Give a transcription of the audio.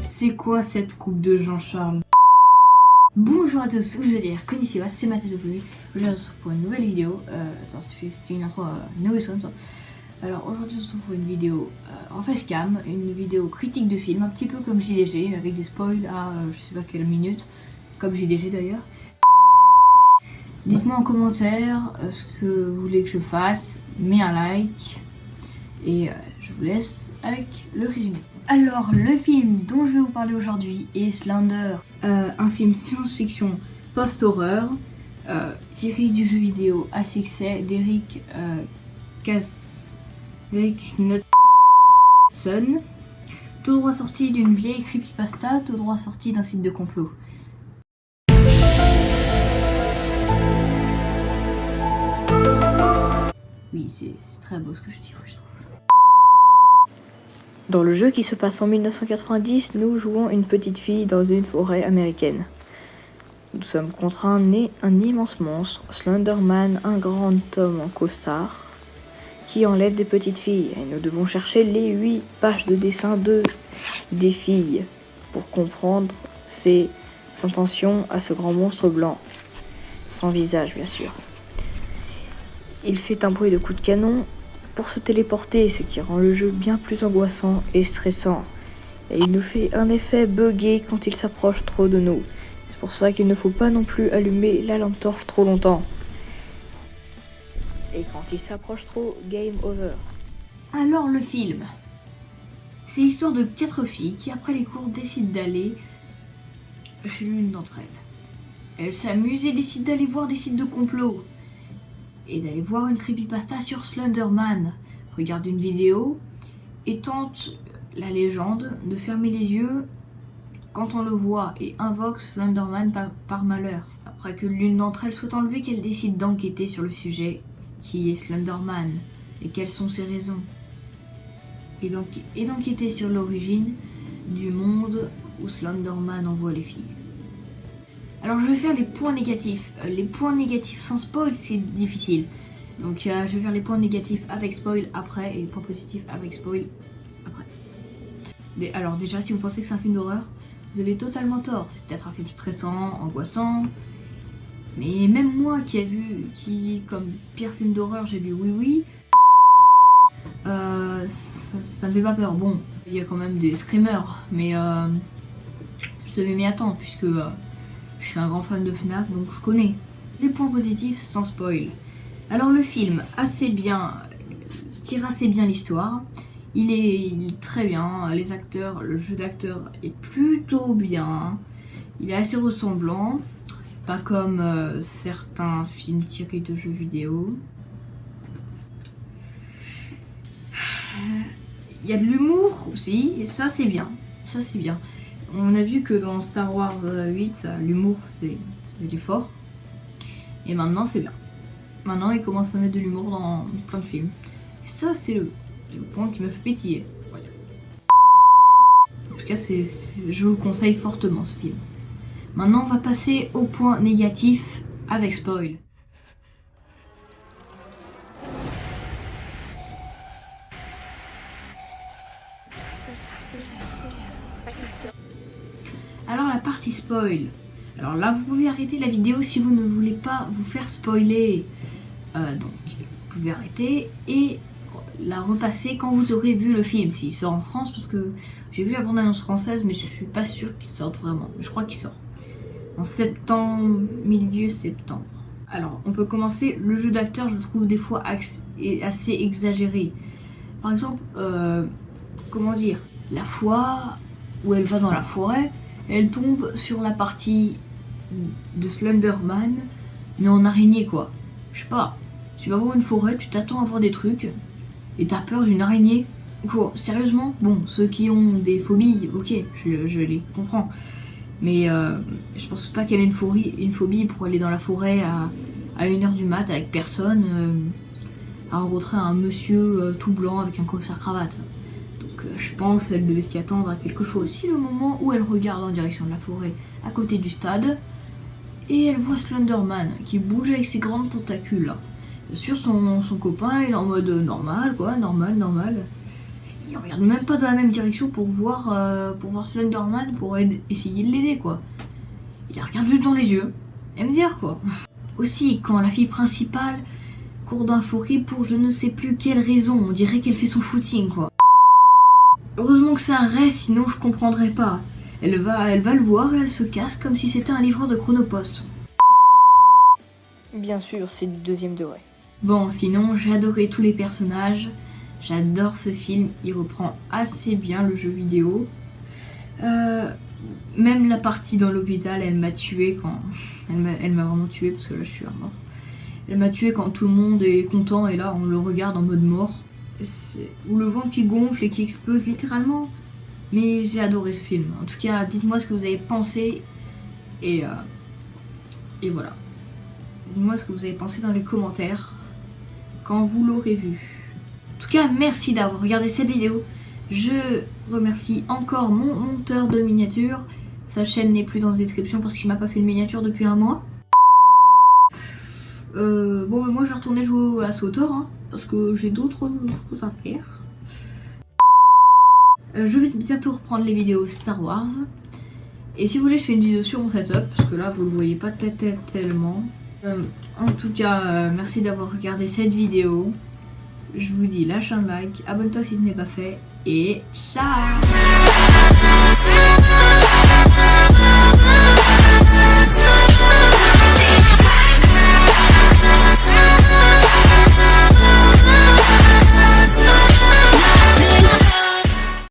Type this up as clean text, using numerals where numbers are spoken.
C'est quoi cette coupe de Jean-Charles? Bonjour à tous, ou je veux dire, konnichiwa, c'est Mathieu Zopoué. Je vous retrouve pour une nouvelle vidéo. Attends, c'était une intro No Sons. Alors aujourd'hui, on se retrouve pour une vidéo en facecam, une vidéo critique de film, un petit peu comme JDG, avec des spoils à je sais pas quelle minute, comme JDG d'ailleurs. Dites-moi en commentaire ce que vous voulez que je fasse, mets un like, et je vous laisse avec le résumé. Alors, le film dont je vais vous parler aujourd'hui est Slender, un film science-fiction post-horreur, tiré du jeu vidéo à succès d'Eric Knudsen, tout droit sorti d'une vieille creepypasta, tout droit sorti d'un site de complot. Oui, c'est très beau ce que je dis, je trouve. Dans le jeu qui se passe en 1990, nous jouons une petite fille dans une forêt américaine. Nous sommes contre un immense monstre, Slenderman, un grand homme en costard, qui enlève des petites filles. Et nous devons chercher les 8 pages de dessin des filles pour comprendre ses intentions à ce grand monstre blanc, sans visage bien sûr. Il fait un bruit de coup de canon pour se téléporter, ce qui rend le jeu bien plus angoissant et stressant. Et il nous fait un effet buggé quand il s'approche trop de nous. C'est pour ça qu'il ne faut pas non plus allumer la lampe torche trop longtemps. Et quand il s'approche trop, game over. Alors le film, c'est l'histoire de 4 filles qui après les cours décident d'aller chez l'une d'entre elles. Elles s'amusent et décident d'aller voir des sites de complot. Et d'aller voir une creepypasta sur Slenderman, regarde une vidéo et tente la légende de fermer les yeux quand on le voit et invoque Slenderman par malheur. Après que l'une d'entre elles soit enlevée, qu'elle décide d'enquêter sur le sujet qui est Slenderman et quelles sont ses raisons. Et d'enquêter sur l'origine du monde où Slenderman envoie les filles. Alors je vais faire les points négatifs. Les points négatifs sans spoil, c'est difficile. Donc je vais faire les points négatifs avec spoil après et les points positifs avec spoil après. Alors déjà, si vous pensez que c'est un film d'horreur, vous avez totalement tort. C'est peut-être un film stressant, angoissant. Mais même moi qui comme pire film d'horreur, j'ai vu Oui, ça me fait pas peur. Bon, il y a quand même des screamers, mais je devais m'y attendre puisque... je suis un grand fan de FNAF, donc je connais. Les points positifs sans spoil. Alors le film, tire assez bien l'histoire. Il est très bien. Les acteurs, le jeu d'acteur est plutôt bien. Il est assez ressemblant. Pas comme certains films tirés de jeux vidéo. Il y a de l'humour aussi, et ça c'est bien. Ça c'est bien. On a vu que dans Star Wars 8, l'humour faisait l'effort. Et maintenant, c'est bien. Maintenant, ils commencent à mettre de l'humour dans plein de films. Et ça, c'est le point qui me fait pétiller. Ouais. En tout cas, je vous le conseille fortement, ce film. Maintenant, on va passer au point négatif avec spoil. Alors la partie spoil. Alors là vous pouvez arrêter la vidéo si vous ne voulez pas vous faire spoiler. Donc vous pouvez arrêter et la repasser quand vous aurez vu le film. S'il sort en France, parce que j'ai vu la bande-annonce française mais je suis pas sûre qu'il sorte vraiment. Je crois qu'il sort en septembre, milieu septembre. Alors on peut commencer. Le jeu d'acteur je trouve des fois assez exagéré. Par exemple, comment dire, la fois où elle va dans la forêt, elle tombe sur la partie de Slenderman, mais en araignée quoi. Je sais pas, tu vas voir une forêt, tu t'attends à voir des trucs, et t'as peur d'une araignée. Quoi, sérieusement? Bon, ceux qui ont des phobies, ok, je les comprends. Mais je pense pas qu'elle ait une phobie pour aller dans la forêt à 1h du mat avec personne, à rencontrer un monsieur tout blanc avec un costard cravate. Je pense qu'elle devait s'y attendre à quelque chose. Si le moment où elle regarde en direction de la forêt, à côté du stade, et elle voit Slenderman qui bouge avec ses grandes tentacules là. Bien sûr, son copain il est en mode normal quoi, normal. il regarde même pas dans la même direction pour voir Slenderman, pour essayer de l'aider quoi. Il la regarde juste dans les yeux et me dire quoi. Aussi, quand la fille principale court dans la forêt pour je ne sais plus quelle raison, on dirait qu'elle fait son footing quoi. Heureusement que c'est un rêve, sinon je comprendrais pas. Elle va le voir et elle se casse comme si c'était un livreur de Chronopost. Bien sûr, c'est du deuxième degré. Bon, sinon j'ai adoré tous les personnages. J'adore ce film, il reprend assez bien le jeu vidéo. Même la partie dans l'hôpital, elle m'a tué quand... Elle m'a vraiment tué parce que là je suis à mort. Elle m'a tué quand tout le monde est content et là on le regarde en mode mort. Ou le ventre qui gonfle et qui explose littéralement. Mais j'ai adoré ce film. En tout cas, dites-moi ce que vous avez pensé. Et voilà. Dites-moi ce que vous avez pensé dans les commentaires quand vous l'aurez vu. En tout cas, merci d'avoir regardé cette vidéo. Je remercie encore mon monteur de miniatures. Sa chaîne n'est plus dans la description parce qu'il m'a pas fait une miniature depuis un mois. Bon, moi je vais retourner jouer à Sautor hein, parce que j'ai d'autres choses à faire. Je vais bientôt reprendre les vidéos Star Wars. Et si vous voulez, je fais une vidéo sur mon setup parce que là vous le voyez pas tellement. En tout cas, merci d'avoir regardé cette vidéo. Je vous dis lâche un like, abonne-toi si ce n'est pas fait et ciao.